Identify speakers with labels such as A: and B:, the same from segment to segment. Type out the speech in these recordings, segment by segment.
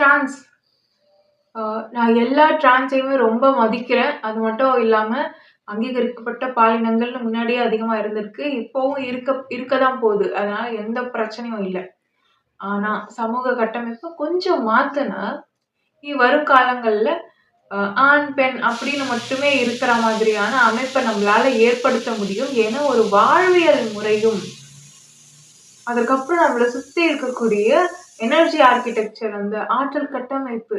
A: Trans நான் எல்லா ட்ரான்ஸையுமே ரொம்ப மதிக்கிறேன். அது மட்டும் இல்லாம, அங்கீகரிக்கப்பட்ட பாலினங்கள்னு முன்னாடியே அதிகமா இருந்திருக்கு. இப்பவும் இருக்க தான் போது. அதனால எந்த பிரச்சனையும் இல்ல. ஆனா, சமூக கட்டமைப்ப கொஞ்சம் மாத்துனா, இனி வரும் காலங்கள்ல ஆண், பெண் அப்படின்னு மட்டுமே இருக்கிற மாதிரியான அமைப்ப நம்மளால ஏற்படுத்த முடியும். ஏன்னா, ஒரு வாழ்வியல் முறையும், அதுக்கப்புறம் நம்மள சுத்தி இருக்கக்கூடிய எனர்ஜி ஆர்க்கிடெக்சர் அந்த ஆற்றல் கட்டமைப்பு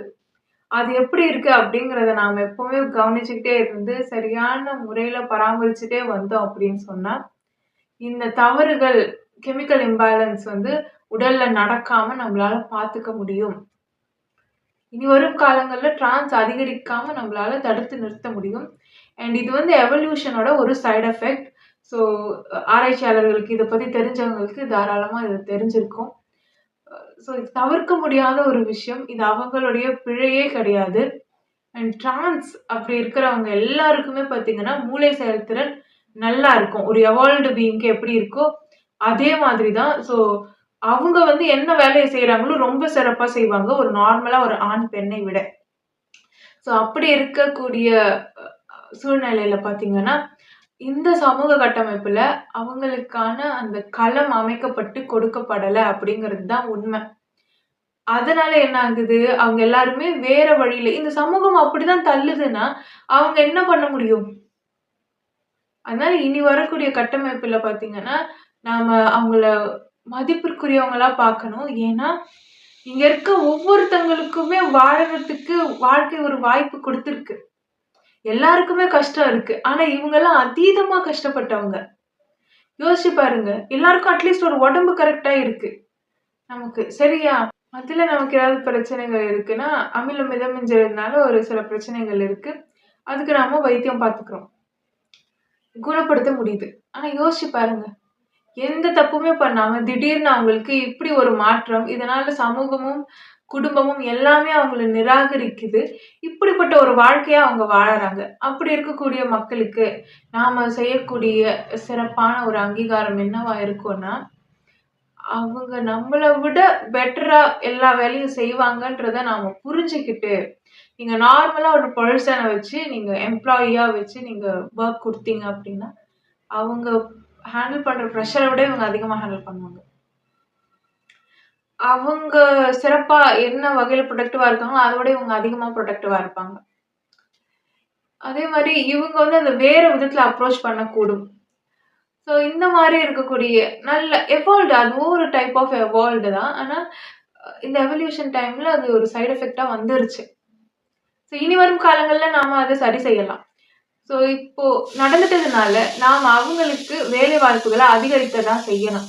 A: அது எப்படி இருக்கு அப்படிங்கிறத நாம எப்பவுமே கவனிச்சுக்கிட்டே இருந்து, சரியான முறையில பராமரிச்சுட்டே வந்தோம் அப்படின்னு சொன்னா, இந்த தவறுகள், கெமிக்கல் இம்பேலன்ஸ் வந்து உடல்ல நடக்காம நம்மளால பார்த்துக்க முடியும். இனி வரும் காலங்கள்ல டிரான்ஸ் அதிகரிக்காம நம்மளால தடுத்து நிறுத்த முடியும். அண்ட் இது வந்து எவல்யூஷனோட ஒரு சைட் எஃபெக்ட். ஸோ ஆராய்ச்சியாளர்களுக்கு இத பத்தி தெரிஞ்சவங்களுக்கு தாராளமா இது தெரிஞ்சிருக்கும். ஸோ இது தவிர்க்க முடியாத ஒரு விஷயம். இது அவங்களுடைய பிழையே கிடையாது. அண்ட் டிரான்ஸ் அப்படி இருக்கிறவங்க எல்லாருக்குமே பார்த்தீங்கன்னா, மூளை செயல்திறன் நல்லா இருக்கும். ஒரு எவால்வ்டு பீயிங்க்கு எப்படி இருக்கோ, அதே மாதிரி தான். ஸோ அவங்க வந்து என்ன வேலைய செய்றாங்களோ ரொம்ப சிறப்பா செய்வாங்க. ஒரு நார்மலா ஒரு ஆண், பெண்ணை விட. ஸோ அப்படி இருக்கக்கூடிய சூழ்நிலையில பார்த்தீங்கன்னா, இந்த சமூக கட்டமைப்புல அவங்களுக்கான அந்த களம் அமைக்கப்பட்டு கொடுக்கப்படல அப்படிங்கிறது தான் உண்மை. அதனால என்ன ஆகுது, அவங்க எல்லாருமே வேற வழியில இந்த சமூகம் அப்படிதான் தள்ளுதுன்னா, அவங்க என்ன பண்ண முடியும்? அதனால இனி வரக்கூடிய கட்டமைப்புல பார்த்தீங்கன்னா, நாம அவங்கள மதிப்பிற்குரியவங்களா பார்க்கணும். ஏன்னா, இங்க இருக்க ஒவ்வொருத்தங்களுக்குமே வாழறதுக்கு வாழ்க்கை ஒரு வாய்ப்பு குடுத்திருக்கு. எல்லாருக்குமே கஷ்டம் இருக்கு. ஆனா இவங்கலாம் அதீதமா கஷ்டப்பட்டவங்க. யோசிச்சு பாருங்க. எல்லாருக்கும் அட்லீஸ்ட் ஒரு உடம்பு கரெக்ட்டா இருக்கு. நமக்கு சரியா? அதுல நமக்கு ஏதாவது பிரச்சனைகள் இருக்குன்னா, அமிலம் மிதமிஞ்சுறதுனால ஒரு சில பிரச்சனைகள் இருக்கு. அதுக்கு நாம வைத்தியம் பார்த்துக்கிறோம். குணப்படுத்த முடியுது. ஆனா யோசிச்சு பாருங்க. எந்த தப்புமே பண்ணாம திடீர்னு அவங்களுக்கு இப்படி ஒரு மாற்றம். இதனால சமூகமும், குடும்பமும் எல்லாமே அவங்கள நிராகரிக்குது. இப்படிப்பட்ட ஒரு வாழ்க்கைய அவங்க வாழறாங்க. அப்படி இருக்கக்கூடிய மக்களுக்கு நாம செய்யக்கூடிய சிறப்பான ஒரு அங்கீகாரம் என்னவா இருக்கும்னா, அவங்க நம்மள விட பெட்டரா எல்லா வேலையும் செய்வாங்கன்றத நாம புரிஞ்சுக்கிட்டு, நீங்க நார்மலா ஒரு பெர்சன வச்சு நீங்க எம்ப்ளாயியா வச்சு நீங்க வொர்க் குடுத்தீங்க அப்படின்னா, அவங்க ஹேண்டில் பண்ற பிரஷர விட இவங்க அதிகமா ஹேண்டில் பண்ணுவாங்க. அவங்க சிறப்பா என்ன வகையில புரொடக்டிவா இருக்காங்களோ, அத விட இவங்க அதிகமா புரொடக்டிவா இருப்பாங்க. அதே மாரி இவங்க வந்து அத வேற விதத்துல அப்ரோச் பண்ணக்கூடும். ஸோ இந்த மாரி இருக்கக்கூடிய நல்ல எவால்வ்டு அதுவும் ஒரு டைப் ஆஃப் எவால்வ்டு தான். ஆனா, இந்த எவல்யூஷன் டைம்ல அது ஒரு சைட் எஃபெக்ட்டா வந்துருச்சு. ஸோ இனி வரும் காலங்கள்ல நாம அத சரி செய்யலாம். ஸோ இப்போ நடந்துட்டதுனால, நாம அவங்களுக்கு வேலை வாய்ப்புகள அதிகரிக்க தான் செய்யணும்.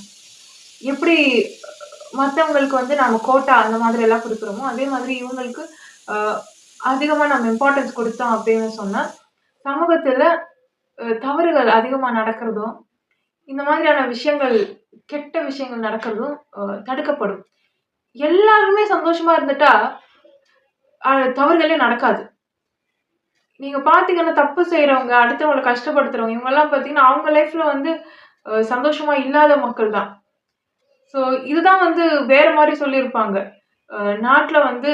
A: எப்படி மத்தவங்களுக்கு வந்து நாம கோட்டா அந்த மாதிரி எல்லாம் குடுக்குறோமோ, அதே மாதிரி இவங்களுக்கு அ அதிகமா நம்ம இம்பார்ட்டன்ஸ் குடுத்தோம் அப்படின்னு சொன்னா, சமூகத்துல தவறுகள் அதிகமா நடக்கிறதும், இந்த மாதிரியான விஷயங்கள், கெட்ட விஷயங்கள் நடக்கிறதும் தடுக்கப்படும். எல்லாருமே சந்தோஷமா இருந்துட்டா, தவறுகளே நடக்காது. நீங்க பார்த்தீங்கன்னா, தப்பு செய்றவங்க, அடுத்தவங்கள கஷ்டப்படுத்துறவங்க, இவங்கலாம் பார்த்தீங்கன்னா, அவங்க லைஃப்ல வந்து சந்தோஷமா இல்லாத மக்கள் தான். ஸோ இதுதான் வந்து வேற மாரி சொல்லியிருப்பாங்க. நாட்ல வந்து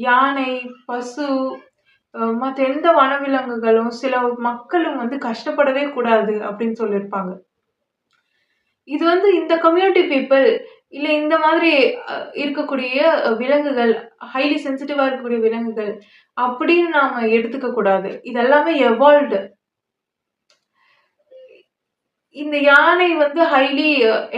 A: யானை, பசு, மத்த எந்த வனவிலங்குகளும், சில மக்களும் வந்து கஷ்டப்படவே கூடாது அப்படின்னு சொல்லியிருப்பாங்க. இது வந்து இந்த கம்யூனிட்டி பீப்பிள் இல்ல இந்த மாதிரி இருக்கக்கூடிய விலங்குகள், ஹைலி சென்சிட்டிவா இருக்கக்கூடிய விலங்குகள் அப்படின்னு நாம எடுத்துக்க கூடாது. இது எல்லாமே எவால்வ்டு. இந்த யானை வந்து ஹைலி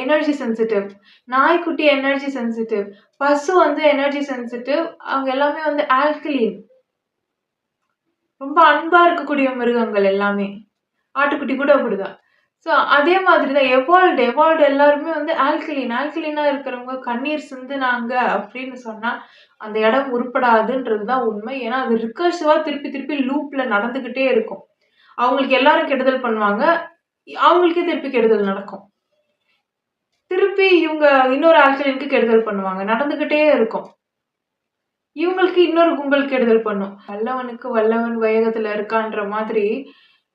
A: எனர்ஜி சென்சிட்டிவ். நாய்க்குட்டி எனர்ஜி சென்சிட்டிவ். பசு வந்து எனர்ஜி சென்சிட்டிவ். அவங்க எல்லாமே வந்து ஆல்கலின். ரொம்ப அன்பா இருக்கக்கூடிய மிருகங்கள் எல்லாமே. ஆட்டுக்குட்டி கூட அப்படிதான். ஸோ அதே மாதிரி தான் எவால்வ்டு எல்லாருமே வந்து ஆல்கலினா இருக்கிறவங்க கண்ணீர் சிந்துனாங்க அப்படின்னு சொன்னா, அந்த இடம் உருப்படாதுன்றது தான் உண்மை. ஏன்னா, அது ரிகர்சிவா திருப்பி திருப்பி லூப்ல நடந்துகிட்டே இருக்கும். அவங்களுக்கு எல்லாரும் கெடுதல் பண்ணுவாங்க. அவங்களுக்கே திருப்பி கெடுதல் நடக்கும். திருப்பி இவங்க இன்னொரு ஆல்கலினுக்கு கெடுதல் பண்ணுவாங்க. நடந்துகிட்டே இருக்கும். இவங்களுக்கு இன்னொரு கும்பல் கெடுதல் பண்ணும். வல்லவனுக்கு வல்லவன் வையகத்துல இருக்கான்ற மாதிரி,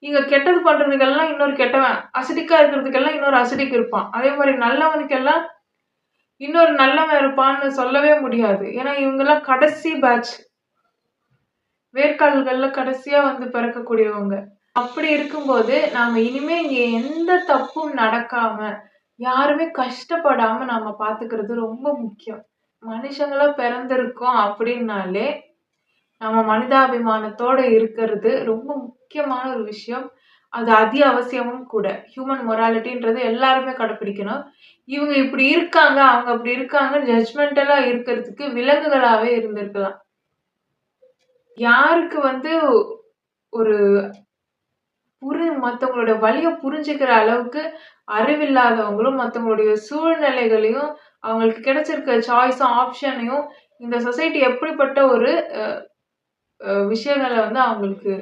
A: இங்க கெட்டது பண்றதுக்கெல்லாம் இன்னொரு கெட்டவன், அசிடிக்கா இருக்கிறதுக்கெல்லாம் இன்னொரு அசிடிக் இருப்பான். அதே மாரி நல்லவனுக்கெல்லாம் இன்னொரு நல்லவன் இருப்பான்னு சொல்லவே முடியாது. ஏன்னா இவங்கலாம் கடைசி பேட்ச். வேர்க்கால்கள்ல கடைசியா வந்து பிறக்கக்கூடியவங்க. அப்படி இருக்கும்போது, நாம இனிமே இங்க எந்த தப்பும் நடக்காம, யாருமே கஷ்டப்படாம நாம பாத்துக்கிறது ரொம்ப முக்கியம். மனுஷங்களா பிறந்திருக்கோம் அப்படின்னாலே, நம்ம மனிதாபிமானத்தோட இருக்கிறது ரொம்ப முக்கியமான ஒரு விஷயம். அது அவசியமும் கூட. ஹியூமன் மொராலிட்டின்றது எல்லாருமே கடைப்பிடிக்கணும். இவங்க இப்படி இருக்காங்க, அவங்க அப்படி இருக்காங்கன்னு ஜட்ஜ்மெண்டலா இருக்கிறதுக்கு விலங்குகளாவே இருந்திருக்கலாம். யாருக்கு வந்து ஒரு மத்தவங்களோட வலிய புரிஞ்சுக்கிற அளவுக்கு அறிவில்லாதவங்களும், மத்தவங்களுடைய சூழ்நிலைகளையும், அவங்களுக்கு கிடைச்சிருக்க சாய்ஸும், ஆப்ஷனையும் இந்த சொசைட்டி எப்படிப்பட்ட ஒரு அ விஷயங்கள வந்து அவங்களுக்கு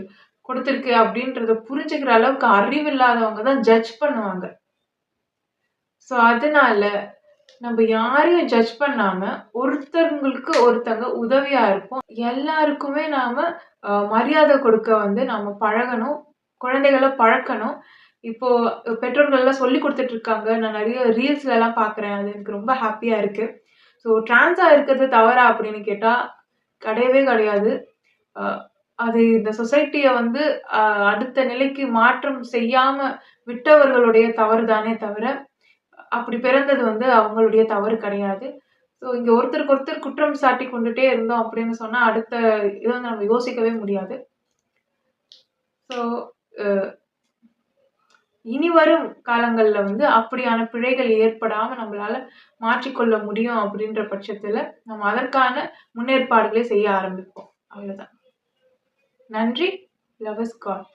A: குடுத்திருக்கு அப்படின்றத புரிஞ்சுக்கிற அளவுக்கு அறிவில்லாதவங்க தான் ஜட்ஜ் பண்ணுவாங்க. ஸோ அதனால நம்ம யாரையும் ஜட்ஜ் பண்ணாம, ஒருத்தங்களுக்கு ஒருத்தங்க உதவியா இருப்போம். எல்லாருக்குமே நாம மரியாதை கொடுக்க வந்து நாம பழகணும். குழந்தைகள பழக்கணும். இப்போ பெற்றோர்கள்லாம் சொல்லிக் குடுத்துட்டு இருக்காங்க. நான் நெறைய ரீல்ஸ்லலாம் பார்க்குறேன். அது எனக்கு ரொம்ப ஹேப்பியா இருக்கு. ஸோ ட்ரான்ஸா இருக்கிறது தவறா அப்படின்னு கேட்டா, கிடையவே கிடையாது. அ அது இந்த சொசைட்டிய வந்து அ அடுத்த நிலைக்கு மாற்றம் செய்யாம விட்டவர்களுடைய தவறு தானே தவிர, அப்படி பிறந்தது வந்து அவங்களுடைய தவறு கிடையாது. ஸோ இங்க ஒருத்தருக்கு ஒருத்தர் குற்றம் சாட்டிக் கொண்டுட்டே இருந்தோம் அப்படின்னு சொன்னா, அடுத்த இத வந்து நம்ம யோசிக்கவே முடியாது. ஸோ அ இனி வரும் காலங்கள்ல வந்து அப்படியான பிழைகள் ஏற்படாம நம்மளால மாற்றிக்கொள்ள முடியும் அப்படின்ற பட்சத்துல, நம்ம அதற்கான முன்னேற்பாடுகளை செய்ய ஆரம்பிப்போம். அவ்வளவுதான். நன்றி. Love is God.